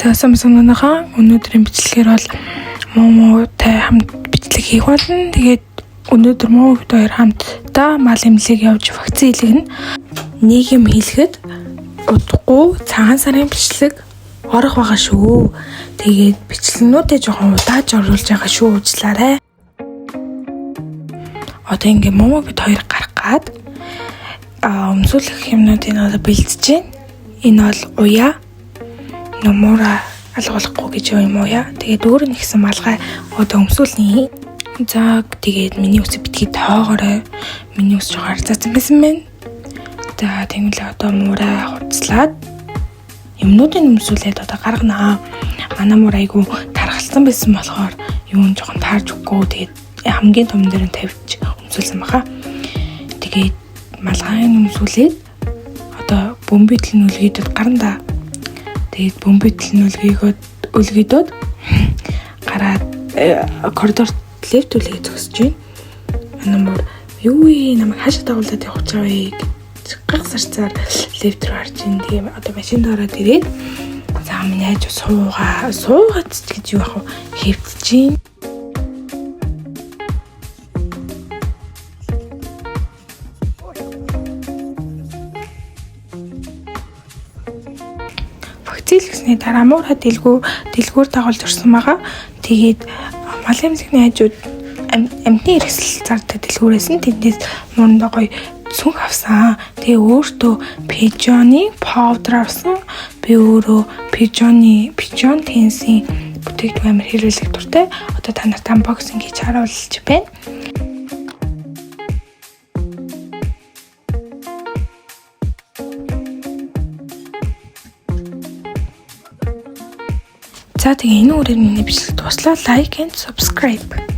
За самсамнаха өнөөдрийн бичлэгээр бол Момотой хамт бичлэг хийх болно. Тэгээд өнөөдөр Момотой хоёр хамтдаа мал эмнэлэг явж вакцин хийлгэнэ. Нийгэм хийлгэхэд удахгүй цагаан сарын бичлэг орох байгаа шүү. Тэгээд бичлэгнүүдээ жоохон удааж оруулж байгаа шүү. Уучлаарай. Одоо ингээ Момо бид хоёр гарах гад өмсүүлэх юмнуудыг одоо бэлдэж байна. Энэ бол уяа номора алгуулахгүй гэж юм уу яа. Тэгээд өөр нь ихсэн малгай одоо өмсүүлнэ. За тэгээд миний үсэг битгий тоогоорой. Миний үс жоохон арцаасан байсан байна. За тэгвэл одоо муурай хуцлаад юмнуудыг өмсүүлээд одоо гарганаа. Манай муур айгу тархалсан байсан болохоор юун жоохон таарж өгөхгүй. Тэгээд хамгийн том дээр нь тавьж өмсүүлсэн баха. Тэгээд малгайн өмсүүлээд одоо бөмбөдөл нь үлгээдүүд гарна да. Тэгээд бөмбөдөл нь үлгээдүүд гараад коридорт лифт үлээ зогсож байна. Анамор юу вэ? Намайг хаашаа дагуулдаг явах чаа вэ? Гагсарцаар лифт рүү харж ин. Тийм одоо машинд ороод ирээд за миний хайж суугаад гэж юу ах вэ? Хэвдэж байна. Вакцинлэгсний дараа муурай дэлгүүр дагуулж орсон байгаа. Тэгээд мал эмнэлэгний хажууд амьтны хэрэгсэл зардаг дэлгүүрээс нь тэндээс муундаа гоё цүнх авсан. Тэгээ өөртөө пижоны powder авсан. Би өөрөө пижон тенсийн бүтээгдэхүүн амар хэрэглэх дуртай. Одоо та нарт unboxing хийж харуулж байна. За тэгээ энэ үрээр миний бичлэг дуслаа. Like and subscribe.